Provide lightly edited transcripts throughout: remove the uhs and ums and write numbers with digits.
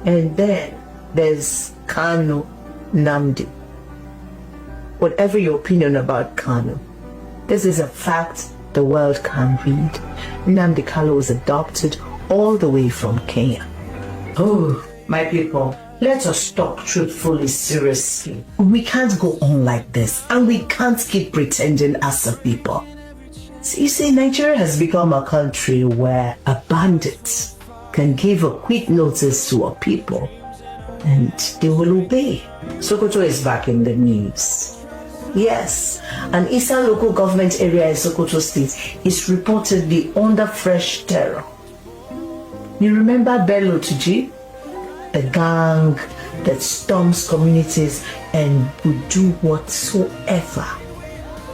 And then there's Kanu Namdi. Whatever your opinion about Kanu, this is a fact the world can read. Nnamdi Kanu was adopted all the way from Kenya. Oh, my people, let us talk truthfully, seriously. We can't go on like this, and we can't keep pretending as a people. So you see, Nigeria has become a country where a bandit can give a quick notice to a people and they will obey. Sokoto is back in the news. Yes, an eastern local government area in Sokoto State is reportedly under fresh terror. You remember Bello Tuji? The gang that storms communities and will do whatsoever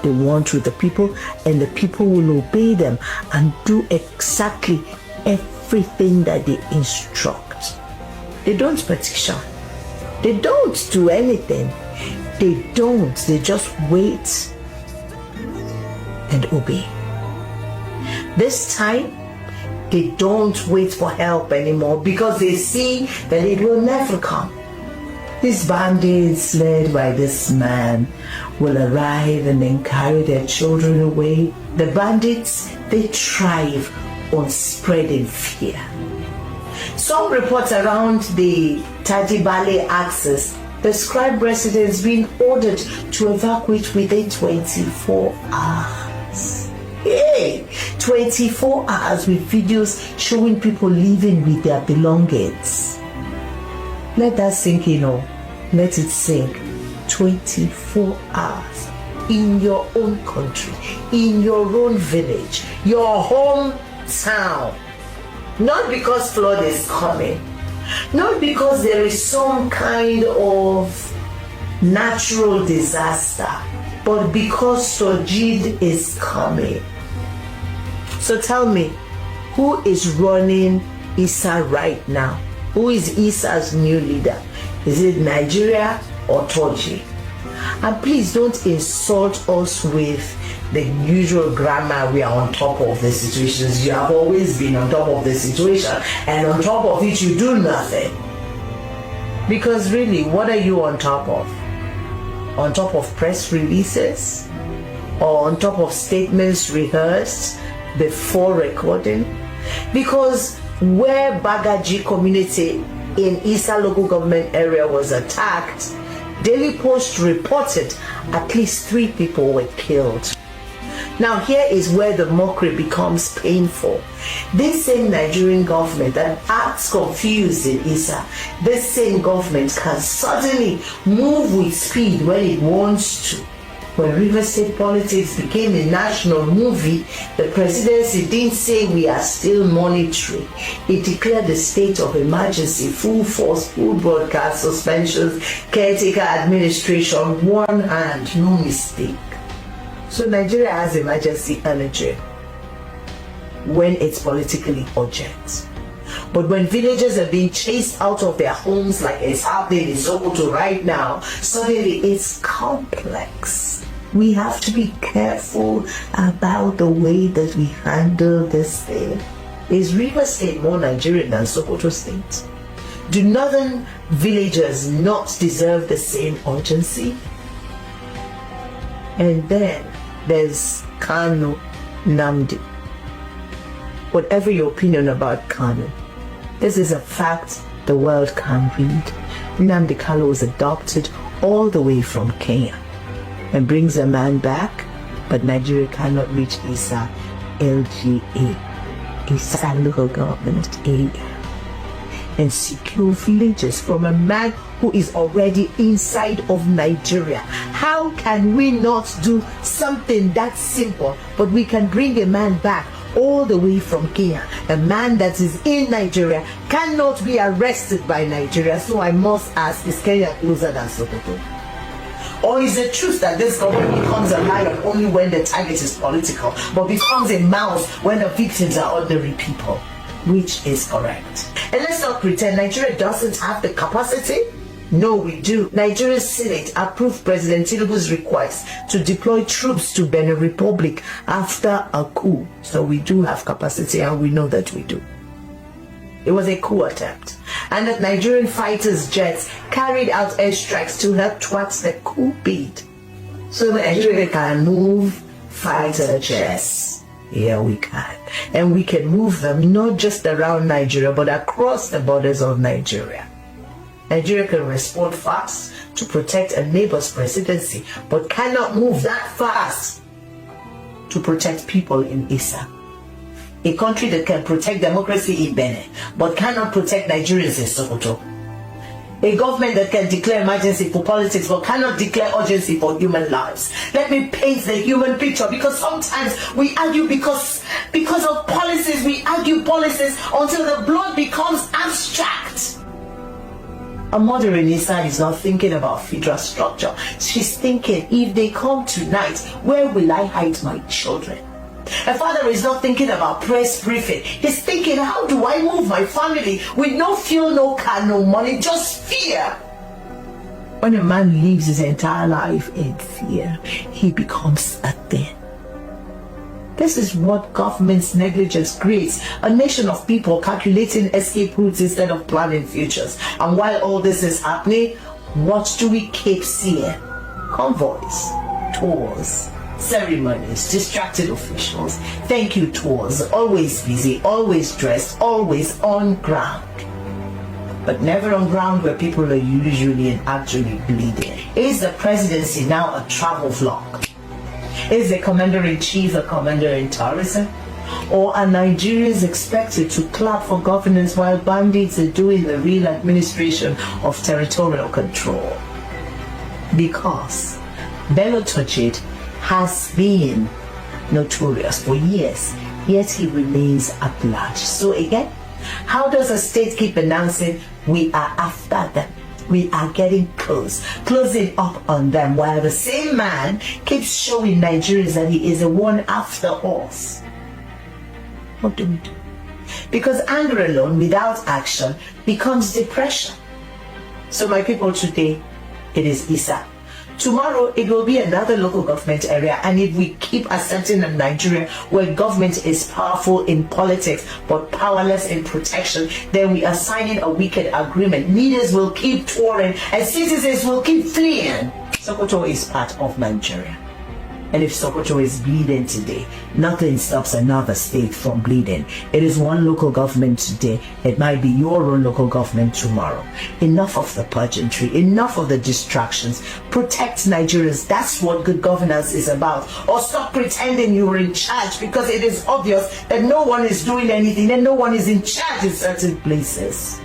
they want with the people, and the people will obey them and do exactly everything that they instruct. They don't petition. They don't do anything. They don't. They just wait and obey. This time, they don't wait for help anymore because they see that it will never come. These bandits led by this man will arrive and then carry their children away. The bandits, they thrive on spreading fear. Some reports around the Tadibale axis describe residents being ordered to evacuate within 24 hours. Hey, 24 hours with videos showing people leaving with their belongings. Let that sink in, let it sink. 24 hours in your own country, in your own village, your hometown. Not because flood is coming, not because there is some kind of natural disaster, but because Sojid is coming. So tell me, who is running Issa right now? Who is Issa's new leader? Is it Nigeria or Toji? And please don't insult us with the usual grammar. We are on top of the situations. You have always been on top of the situation, and on top of it you do nothing. Because really, what are you on top of? On top of press releases? Or on top of statements rehearsed before recording? Because where Bagaji community in Issa local government area was attacked, Daily Post reported at least 3 people were killed. Now here is where the mockery becomes painful. This same Nigerian government that acts confused in Issa, this same government can suddenly move with speed when it wants to. When Rivers State politics became a national movie, the presidency didn't say we are still monitoring. It declared the state of emergency, full force, full broadcast suspensions, caretaker administration, one hand, no mistake. So Nigeria has emergency energy when it's politically urgent. But when villagers are being chased out of their homes like it's happening in Sokoto right now, suddenly it's complex. We have to be careful about the way that we handle this thing. Is Rivers State more Nigerian than Sokoto State? Do northern villagers not deserve the same urgency? And then there's Kanu Namdi. Whatever your opinion about Kanu, this is a fact the world can read. Nnamdi Kanu was adopted all the way from Kenya and brings a man back, but Nigeria cannot reach Issa LGA, Issa local government area, and secure villages from a man who is already inside of Nigeria. How can we not do something that simple, but we can bring a man back all the way from Kenya? A man that is in Nigeria cannot be arrested by Nigeria. So I must ask, is Kenya closer than Sokoto? Or is it truth that this government becomes a lion only when the target is political, but becomes a mouse when the victims are ordinary people? Which is correct? And let's not pretend Nigeria doesn't have the capacity. No, we do. Nigeria's Senate approved President Tinubu's request to deploy troops to Benin Republic after a coup. So we do have capacity, and we know that we do. It was a coup attempt. And that Nigerian fighters' jets carried out airstrikes to help thwart the coup bid. So Nigeria can move fighter jets. Yeah, we can. And we can move them not just around Nigeria, but across the borders of Nigeria. Nigeria can respond fast to protect a neighbor's presidency, but cannot move that fast to protect people in Issa. A country that can protect democracy in Benin, but cannot protect Nigerians in Sokoto. A government that can declare emergency for politics, but cannot declare urgency for human lives. Let me paint the human picture, because sometimes we argue because of policies, we argue policies until the blood becomes abstract. A mother in Issa is not thinking about federal structure. She's thinking, if they come tonight, where will I hide my children? A father is not thinking about press briefing. He's thinking, how do I move my family with no fuel, no car, no money, just fear? When a man lives his entire life in fear, he becomes a thing. This is what government's negligence creates. A nation of people calculating escape routes instead of planning futures. And while all this is happening, what do we keep seeing? Convoys, tours, ceremonies, distracted officials, thank you tours, always busy, always dressed, always on ground. But never on ground where people are usually and actually bleeding. Is the presidency now a travel vlog? Is the commander-in-chief a commander-in-tourism? Or are Nigerians expected to clap for governance while bandits are doing the real administration of territorial control? Because Bello Turchid has been notorious for years, yet he remains at large. So again, how does a state keep announcing we are after them? We are getting closing up on them, while the same man keeps showing Nigerians that he is the one after us? What do we do? Because anger alone without action becomes depression. So my people, today it is Issa. Tomorrow it will be another local government area, and if we keep accepting a Nigeria where government is powerful in politics but powerless in protection, then we are signing a wicked agreement. Leaders will keep touring and citizens will keep fleeing. Sokoto is part of Nigeria. And if Sokoto is bleeding today, nothing stops another state from bleeding. It is one local government today. It might be your own local government tomorrow. Enough of the pageantry. Enough of the distractions. Protect Nigerians. That's what good governance is about. Or stop pretending you're in charge, because it is obvious that no one is doing anything and no one is in charge in certain places.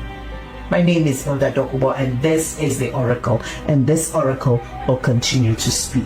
My name is Hilda Dokubo, and this is the Oracle, and this Oracle will continue to speak.